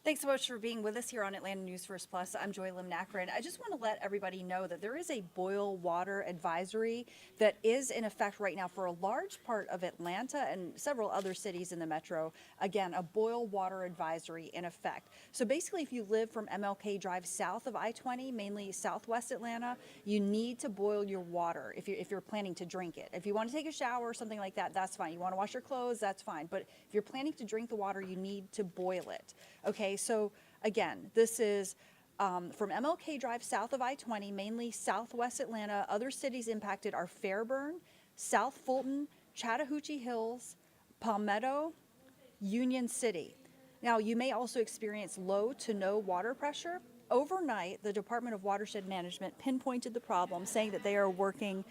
Thanks so much for being with us here on Atlanta News First Plus. I'm Joy Lim-Nakrin. I just want to let everybody know that there is a boil water advisory that is in effect right now for a large part of Atlanta and several other cities in the metro. Again, a boil water advisory in effect. So basically, if you live from MLK Drive south of I-20, mainly southwest Atlanta, you need to boil your water if you're planning to drink it. If you want to take a shower or something like that, that's fine. You want to wash your clothes, that's fine. But if you're planning to drink the water, you need to boil it. Okay, so again, this is from MLK Drive south of I-20, mainly southwest Atlanta. Other cities impacted are Fairburn, South Fulton, Chattahoochee Hills, Palmetto, Union City. Now, you may also experience low to no water pressure. Overnight, the Department of Watershed Management pinpointed the problem, saying that they are working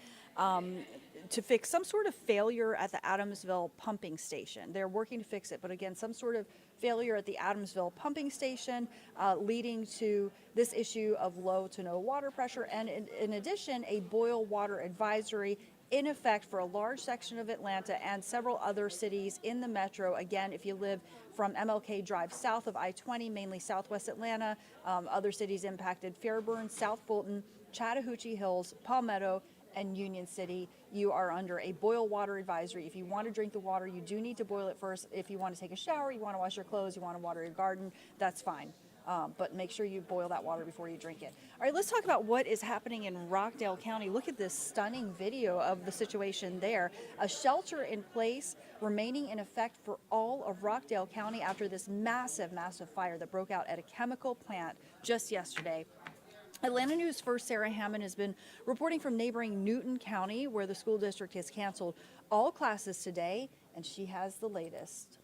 to fix some sort of failure at the Adamsville pumping station. They're working to fix it, but again, some sort of failure at the Adamsville pumping station leading to this issue of low to no water pressure, and in addition, a boil water advisory in effect for a large section of Atlanta and several other cities in the metro. Again, if you live from MLK Drive south of I-20, mainly southwest Atlanta, other cities impacted Fairburn, South Fulton, Chattahoochee Hills, Palmetto, and Union City, you are under a boil water advisory. If you want to drink the water, you do need to boil it first. If you want to take a shower, you want to wash your clothes, you want to water your garden, that's fine. But make sure you boil that water before you drink it. All right, let's talk about what is happening in Rockdale County. Look at this stunning video of the situation there. A shelter in place remaining in effect for all of Rockdale County after this massive fire that broke out at a chemical plant just yesterday. Atlanta News First Sarah Hammond has been reporting from neighboring Newton County, where the school district has canceled all classes today, and she has the latest.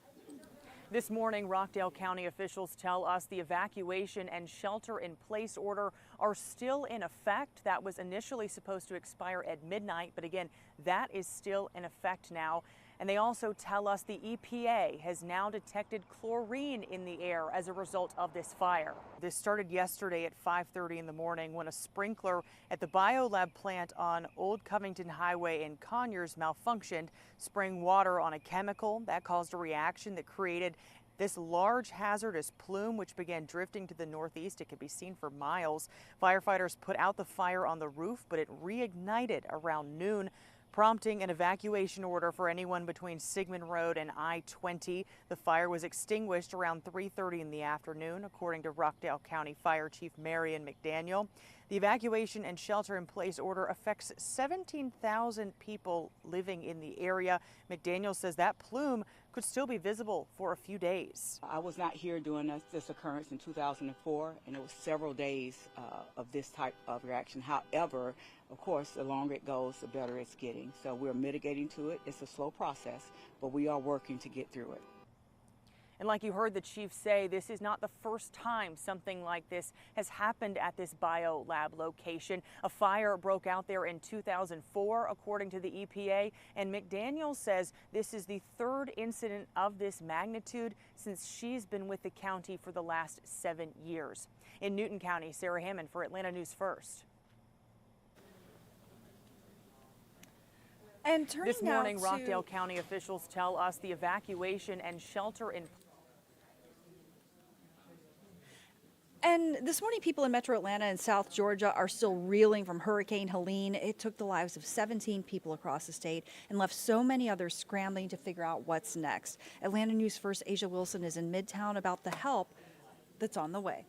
This morning, Rockdale County officials tell us the evacuation and shelter-in-place order are still in effect. That was initially supposed to expire at midnight, but again, that is still in effect now. And they also tell us the EPA has now detected chlorine in the air as a result of this fire. This started yesterday at 5:30 in the morning when a sprinkler at the biolab plant on Old Covington Highway in Conyers malfunctioned, spraying water on a chemical. That caused a reaction that created this large hazardous plume, which began drifting to the northeast. It could be seen for miles. Firefighters put out the fire on the roof, but it reignited around noon, prompting an evacuation order for anyone between Sigmund Road and I-20. The fire was extinguished around 3:30 in the afternoon, according to Rockdale County Fire Chief Marion McDaniel. The evacuation and shelter-in-place order affects 17,000 people living in the area. McDaniel says that plume could still be visible for a few days. I was not here during this occurrence in 2004, and it was several days of this type of reaction. However, of course, the longer it goes, the better it's getting. So we're mitigating to it. It's a slow process, but we are working to get through it. And like you heard the chief say, this is not the first time something like this has happened at this biolab location. A fire broke out there in 2004, according to the EPA, and McDaniel says this is the third incident of this magnitude since she's been with the county for the last 7 years. In Newton County, Sarah Hammond for Atlanta News First. And this morning, Rockdale County officials tell us the evacuation and And this morning, people in Metro Atlanta and South Georgia are still reeling from Hurricane Helene. It took the lives of 17 people across the state and left so many others scrambling to figure out what's next. Atlanta News First Asia Wilson is in Midtown about the help that's on the way.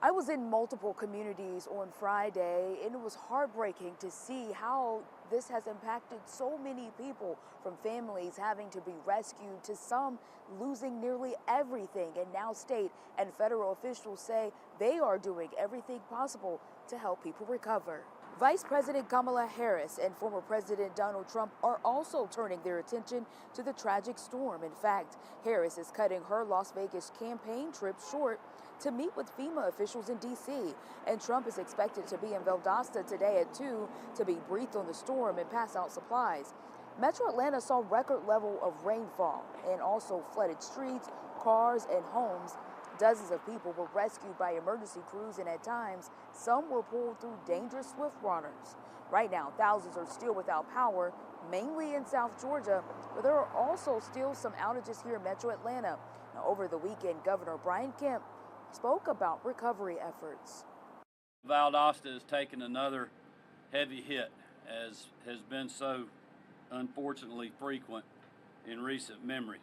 I was in multiple communities on Friday, and it was heartbreaking to see how this has impacted so many people, from families having to be rescued to some losing nearly everything. And now state and federal officials say they are doing everything possible to help people recover. Vice President Kamala Harris and former President Donald Trump are also turning their attention to the tragic storm. In fact, Harris is cutting her Las Vegas campaign trip short to meet with FEMA officials in D.C. And Trump is expected to be in Valdosta today at 2 to be briefed on the storm and pass out supplies. Metro Atlanta saw record level of rainfall and also flooded streets, cars, and homes. Dozens of people were rescued by emergency crews, and at times, some were pulled through dangerous swift waters. Right now, thousands are still without power, mainly in South Georgia, but there are also still some outages here in Metro Atlanta. Now, over the weekend, Governor Brian Kemp spoke about recovery efforts. Valdosta has taken another heavy hit, as has been so unfortunately frequent in recent memory.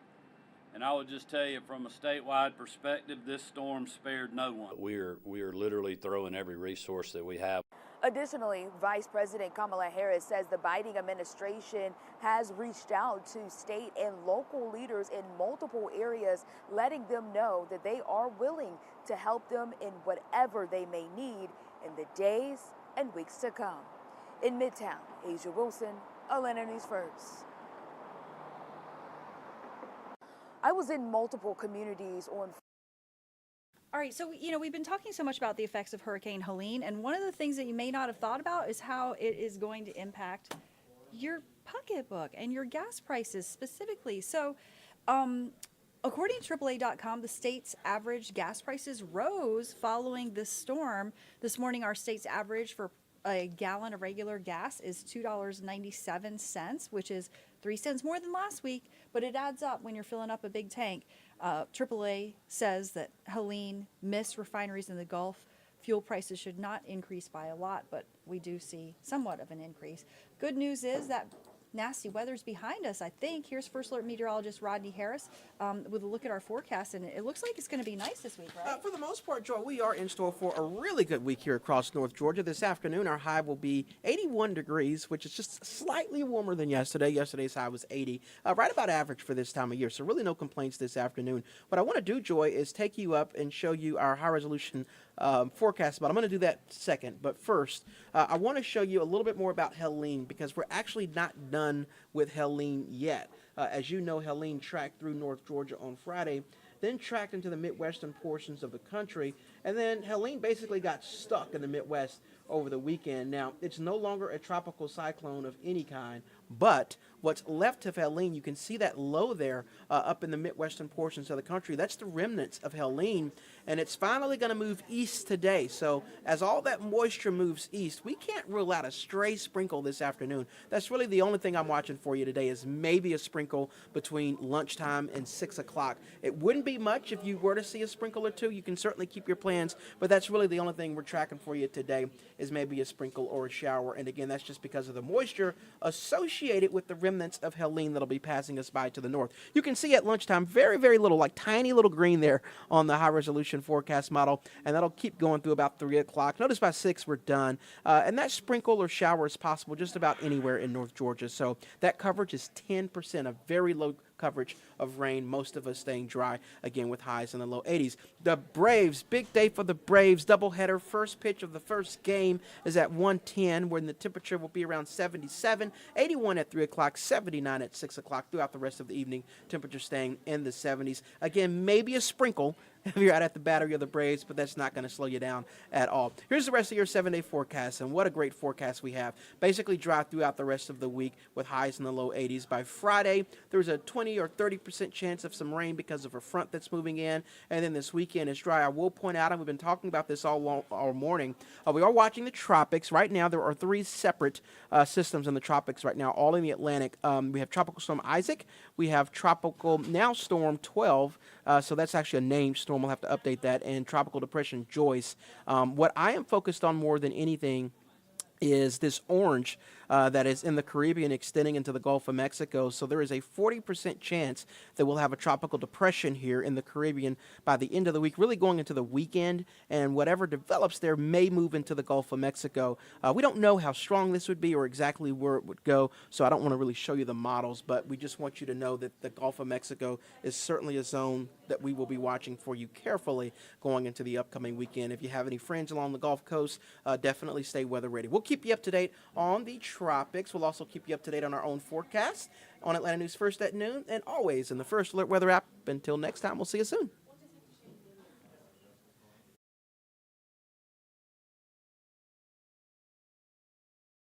And I would just tell you, from a statewide perspective, this storm spared no one. We are literally throwing every resource that we have. Additionally, Vice President Kamala Harris says the Biden administration has reached out to state and local leaders in multiple areas, letting them know that they are willing to help them in whatever they may need in the days and weeks to come. In Midtown, Asia Wilson, Atlanta News First. I was in multiple communities on. All right, so, we've been talking so much about the effects of Hurricane Helene, and one of the things that you may not have thought about is how it is going to impact your pocketbook and your gas prices specifically. So, according to AAA.com, the state's average gas prices rose following this storm. This morning, our state's average for a gallon of regular gas is $2.97, which is 3 cents more than last week, but it adds up when you're filling up a big tank. AAA says that Helene missed refineries in the Gulf. Fuel prices should not increase by a lot, but we do see somewhat of an increase. Good news is that nasty weather's behind us, I think. Here's First Alert meteorologist Rodney Harris with a look at our forecast, and it looks like it's going to be nice this week, right? For the most part, Joy, we are in store for a really good week here across North Georgia. This afternoon, our high will be 81 degrees, which is just slightly warmer than yesterday. Yesterday's high was 80, right about average for this time of year, so really no complaints this afternoon. What I want to do, Joy, is take you up and show you our high-resolution forecast, but I'm going to do that second. But first, I want to show you a little bit more about Helene, because we're actually not done with Helene yet. As you know, Helene tracked through North Georgia on Friday, then tracked into the Midwestern portions of the country, and then Helene basically got stuck in the Midwest over the weekend. Now, it's no longer a tropical cyclone of any kind, but what's left of Helene, you can see that low there up in the Midwestern portions of the country. That's the remnants of Helene, and it's finally going to move east today. So as all that moisture moves east, we can't rule out a stray sprinkle this afternoon. That's really the only thing I'm watching for you today, is maybe a sprinkle between lunchtime and 6 o'clock. It wouldn't be much if you were to see a sprinkle or two. You can certainly keep your plans, but that's really the only thing we're tracking for you today, is maybe a sprinkle or a shower. And again, that's just because of the moisture associated with the remnants of Helene that'll be passing us by to the north. You can see at lunchtime very, very little, like tiny little green there on the high resolution forecast model, and that'll keep going through about 3 o'clock. Notice by 6 we're done, and that sprinkle or shower is possible just about anywhere in North Georgia. So that coverage is 10%, a very low coverage of rain, most of us staying dry, again with highs in the low 80s. The Braves, big day for the Braves, doubleheader. First pitch of the first game is at 1:10, when the temperature will be around 77, 81 at 3 o'clock, 79 at 6 o'clock. Throughout the rest of the evening, temperature staying in the 70s. Again, maybe a sprinkle if you're out at the Battery of the Braves, but that's not going to slow you down at all. Here's the rest of your 7-day forecast, and what a great forecast we have. Basically dry throughout the rest of the week with highs in the low 80s. By Friday, there's a 20 or 30% chance of some rain because of a front that's moving in, and then this weekend is dry. I will point out, and we've been talking about this all morning, we are watching the tropics. Right now, there are 3 separate systems in the tropics right now, all in the Atlantic. We have Tropical Storm Isaac, we have Tropical now Storm 12, so that's actually a named storm. We'll have to update that, and Tropical Depression Joyce. What I am focused on more than anything is this orange that is in the Caribbean extending into the Gulf of Mexico. So there is a 40% chance that we'll have a tropical depression here in the Caribbean by the end of the week, really going into the weekend, and whatever develops there may move into the Gulf of Mexico. We don't know how strong this would be or exactly where it would go, so I don't want to really show you the models, but we just want you to know that the Gulf of Mexico is certainly a zone that we will be watching for you carefully going into the upcoming weekend. If you have any friends along the Gulf Coast, definitely stay weather ready. We'll keep you up to date on the tropics. We'll also keep you up to date on our own forecast on Atlanta News First at noon, and always in the First Alert Weather app. Until next time, we'll see you soon.